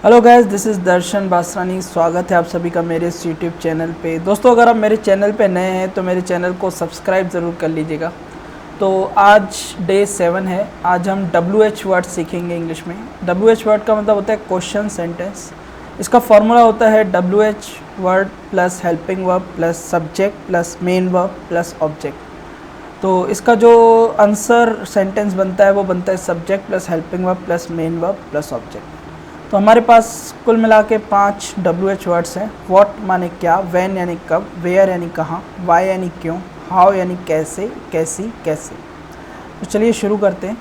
Hello guys, this is दर्शन बासरानी। स्वागत है आप सभी का मेरे इस यूट्यूब चैनल पे। दोस्तों, अगर आप मेरे चैनल पे नए हैं तो मेरे चैनल को सब्सक्राइब ज़रूर कर लीजिएगा। तो आज डे 7 है। आज हम WH वर्ड सीखेंगे इंग्लिश में। WH वर्ड का मतलब होता है क्वेश्चन सेंटेंस। इसका फॉर्मूला होता है WH word plus helping verb plus subject plus main verb plus object. तो इसका जो आंसर सेंटेंस बनता है वो बनता है subject plus helping verb plus main verb plus object. तो हमारे पास कुल मिला के 5 WH वर्ड्स हैं। व्हाट माने क्या, व्हेन यानी कब, वेयर यानी कहाँ, वाई यानी क्यों, हाउ यानी कैसे, कैसी कैसे। तो चलिए शुरू करते हैं।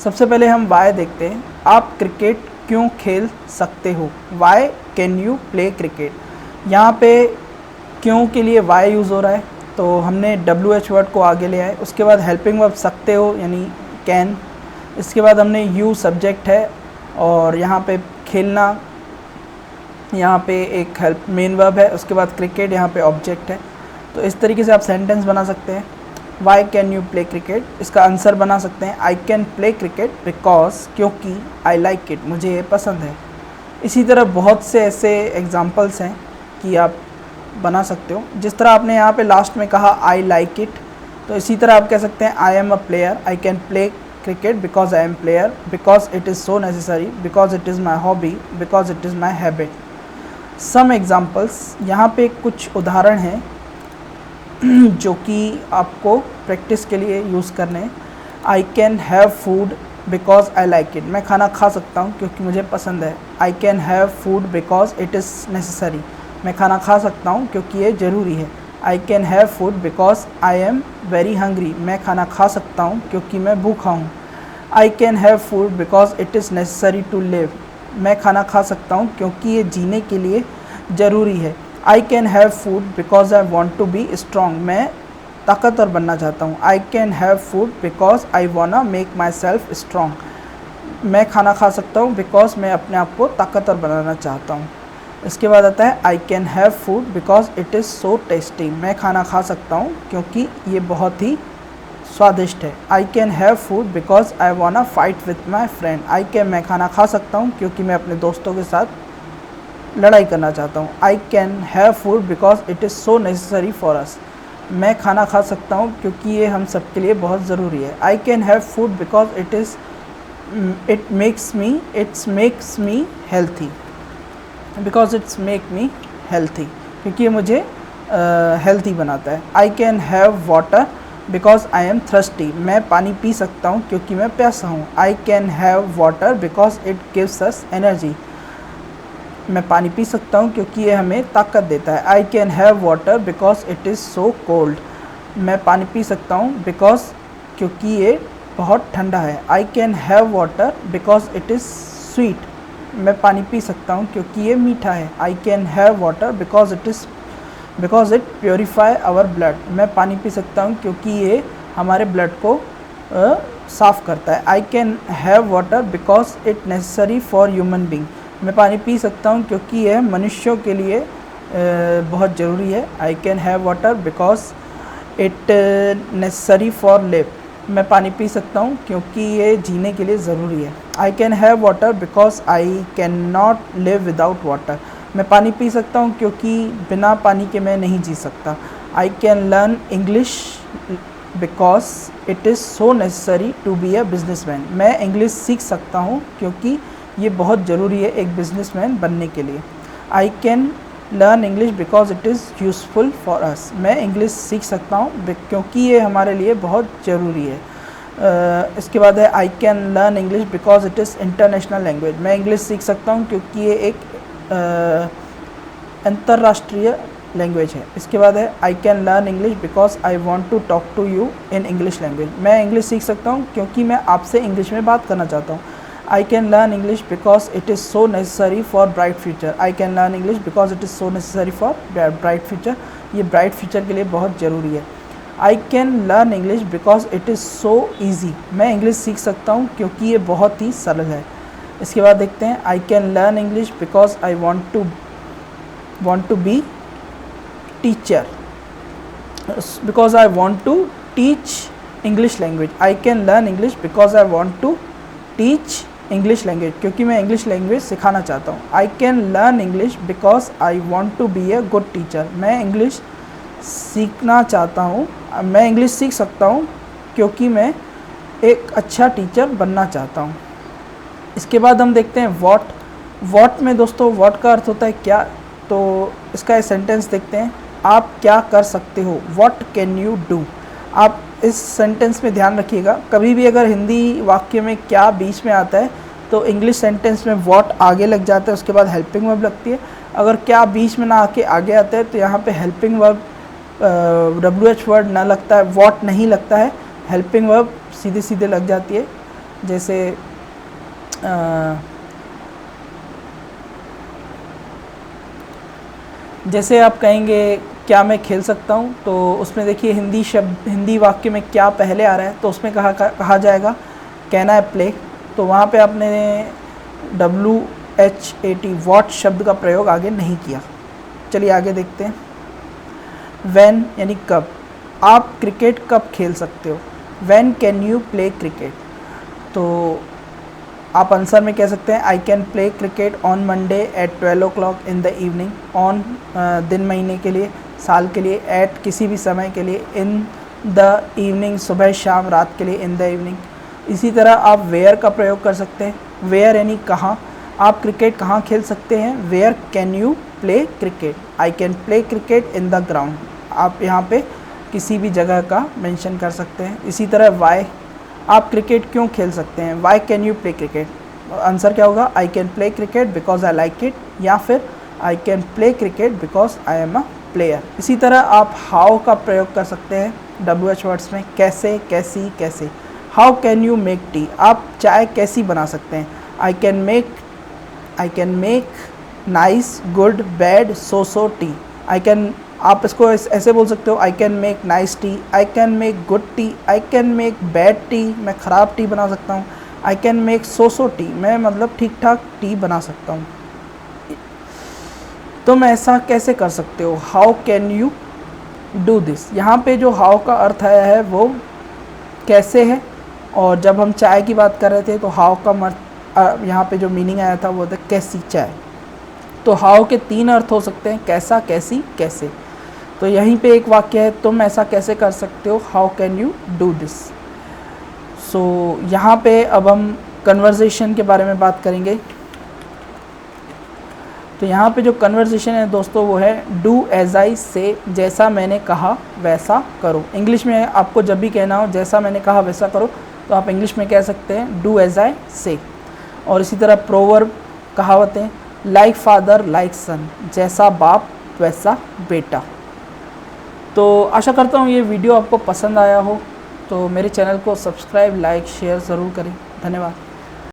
सबसे पहले हम वाई देखते हैं। आप क्रिकेट क्यों खेल सकते हो, why can you play cricket. यहाँ पे क्यों के लिए वाई यूज़ हो रहा है, तो हमने WH वर्ड को आगे ले आए। उसके बाद हेल्पिंग वर्ब सकते हो यानी कैन। इसके बाद हमने यू सब्जेक्ट है और यहाँ पे खेलना, यहाँ पे एक हेल्प मेन वर्ब है। उसके बाद क्रिकेट यहाँ पे ऑब्जेक्ट है। तो इस तरीके से आप सेंटेंस बना सकते हैं। Why can you play cricket, इसका आंसर बना सकते हैं I can play cricket because, क्योंकि, आई लाइक इट, मुझे ये पसंद है। इसी तरह बहुत से ऐसे एग्जाम्पल्स हैं कि आप बना सकते हो। जिस तरह आपने यहाँ पे लास्ट में कहा आई लाइक इट, तो इसी तरह आप कह सकते हैं आई am a player, I can play cricket because I am player, because it is so necessary, because it is my hobby, because it is my habit. Some examples, यहाँ पे कुछ उदाहरण हैं जो कि आपको प्रैक्टिस के लिए यूज़ करने हैं। I can have food because I like it, मैं खाना खा सकता हूँ क्योंकि मुझे पसंद है। I can have food because it is necessary, मैं खाना खा सकता हूँ क्योंकि ये ज़रूरी है। I can have food because I am very hungry, मैं खाना खा सकता हूँ क्योंकि मैं भूखा हूँ। I can have food because it is necessary to live, मैं खाना खा सकता हूँ क्योंकि ये जीने के लिए ज़रूरी है। I can have food because I want to be strong, मैं ताकतवर बनना चाहता हूँ। I can have food because I wanna make myself strong, मैं खाना खा सकता हूँ because मैं अपने आप को ताकतवर बनाना चाहता हूँ। इसके बाद आता है I can have food because it is so tasty, मैं खाना खा सकता हूँ क्योंकि ये बहुत ही स्वादिष्ट है। I can have food because I वांना fight with my friend, मैं खाना खा सकता हूँ क्योंकि मैं अपने दोस्तों के साथ लड़ाई करना चाहता हूँ। I can have food because it is so necessary for us, मैं खाना खा सकता हूँ क्योंकि ये हम सब के लिए बहुत ज़रूरी है। I can have food because it makes me healthy, because it's make me healthy, क्योंकि ये मुझे हेल्थी बनाता है। I can have water because I am thirsty, मैं पानी पी सकता हूँ क्योंकि मैं प्यासा हूँ। I can have water because it gives us energy, मैं पानी पी सकता हूँ क्योंकि ये हमें ताकत देता है। I can have water because it is so cold, मैं पानी पी सकता हूँ बिकॉज क्योंकि ये बहुत ठंडा है। I can have water because it is sweet, मैं पानी पी सकता हूँ क्योंकि ये मीठा है। I can have water because it purify our blood, मैं पानी पी सकता हूँ क्योंकि ये हमारे ब्लड को साफ़ करता है। I can have water because it necessary for human being, मैं पानी पी सकता हूँ क्योंकि यह मनुष्यों के लिए बहुत ज़रूरी है। I can have water because it necessary for live, मैं पानी पी सकता हूँ क्योंकि ये जीने के लिए ज़रूरी है। I can have water because I can not live without water, मैं पानी पी सकता हूँ क्योंकि बिना पानी के मैं नहीं जी सकता। I can learn English because it is so necessary to be a businessman, मैं इंग्लिश सीख सकता हूँ क्योंकि ये बहुत ज़रूरी है एक बिजनेसमैन बनने के लिए। आई can learn English because it is useful for us, मैं इंग्लिश सीख सकता हूँ क्योंकि ये हमारे लिए बहुत ज़रूरी है। इसके बाद है I can learn English because it is international language, मैं इंग्लिश सीख सकता हूँ क्योंकि ये एक अंतर्राष्ट्रीय लैंग्वेज है। इसके बाद है I can learn English because I want to talk to you in English language, मैं इंग्लिश सीख सकता हूँ क्योंकि मैं आपसे इंग्लिश में बात करना चाहता हूँ। I can learn English because it is so necessary for bright future, I can learn English because it is so necessary for bright future, ये ब्राइट फ्यूचर के लिए बहुत ज़रूरी है। I can learn English because it is so easy, मैं English सीख सकता हूँ क्योंकि ये बहुत ही सरल है। इसके बाद देखते हैं I can learn English because I want to be teacher, because I want to teach English language, I can learn English because I want to teach English language, क्योंकि मैं इंग्लिश लैंग्वेज सिखाना चाहता हूँ। I can learn English because I want to be a good teacher, मैं English सीखना चाहता हूँ, मैं इंग्लिश सीख सकता हूँ क्योंकि मैं एक अच्छा टीचर बनना चाहता हूँ। इसके बाद हम देखते हैं वॉट। वॉट में दोस्तों वॉट का अर्थ होता है क्या, तो इसका सेंटेंस देखते हैं, आप क्या कर सकते हो, वॉट कैन यू डू। आप इस सेंटेंस में ध्यान रखिएगा, कभी भी अगर हिंदी वाक्य में क्या बीच में आता है तो इंग्लिश सेंटेंस में वॉट आगे लग जाता है, उसके बाद हेल्पिंग वर्ब लगती है। अगर क्या बीच में ना आके आगे आता है तो यहाँ पे हेल्पिंग वर्ब WH वर्ड ना लगता है, वॉट नहीं लगता है, हेल्पिंग वर्ब सीधे सीधे लग जाती है। जैसे आप कहेंगे क्या मैं खेल सकता हूँ, तो उसमें देखिए हिंदी वाक्य में क्या पहले आ रहा है, तो उसमें कहा जाएगा कैन आई प्ले, तो वहाँ पे आपने WHAT वॉट शब्द का प्रयोग आगे नहीं किया। चलिए आगे देखते हैं। व्हेन यानी कब, आप क्रिकेट कब खेल सकते हो, when can you play cricket, तो आप आंसर में कह सकते हैं I can play cricket on Monday at 12 o'clock in the evening. On दिन महीने के लिए, साल के लिए, एट किसी भी समय के लिए, इन द इवनिंग सुबह शाम, रात के लिए इन द इवनिंग। इसी तरह आप वेयर का प्रयोग कर सकते हैं, वेयर यानी कहाँ, आप क्रिकेट कहाँ खेल सकते हैं, where can you play cricket, I can play cricket in the ground, आप यहाँ पे किसी भी जगह का मेंशन कर सकते हैं। इसी तरह वाई, आप क्रिकेट क्यों खेल सकते हैं, why can you play cricket, answer क्या होगा, I can play cricket because I like it, या फिर I can play cricket because I am a player. इसी तरह आप हाउ का प्रयोग कर सकते हैं WH वर्ड्स में, कैसे, कैसी, कैसे। How can you make tea, आप चाय कैसी बना सकते हैं, I can make nice, good, bad, so T. आप इसको ऐसे बोल सकते हो, I can make nice T, I can make good T, I can make bad T, मैं ख़राब टी बना सकता हूँ, I can make so T, मैं मतलब ठीक ठाक टी बना सकता हूँ। तुम ऐसा कैसे कर सकते हो, how can you do this. यहाँ पे जो हाउ का अर्थ आया है वो कैसे है, और जब हम चाय की बात कर रहे थे तो हाउ का यहाँ पे जो मीनिंग आया था वो था कैसी चाय। तो हाउ के 3 अर्थ हो सकते हैं, कैसा, कैसी, कैसे। तो यहीं पे एक वाक्य है, तुम ऐसा कैसे कर सकते हो, how can you do this. So यहाँ पे अब हम कन्वर्सेशन के बारे में बात करेंगे। तो यहाँ पे जो कन्वर्सेशन है दोस्तों वो है डू एज आई से, जैसा मैंने कहा वैसा करो। इंग्लिश में आपको जब भी कहना हो जैसा मैंने कहा वैसा करो, तो आप इंग्लिश में कह सकते हैं डू एज आई से। और इसी तरह प्रोवर्ब, कहावतें, लाइक फादर लाइक सन, जैसा बाप वैसा बेटा। तो आशा करता हूँ ये वीडियो आपको पसंद आया हो, तो मेरे चैनल को सब्सक्राइब, लाइक, शेयर ज़रूर करें। धन्यवाद।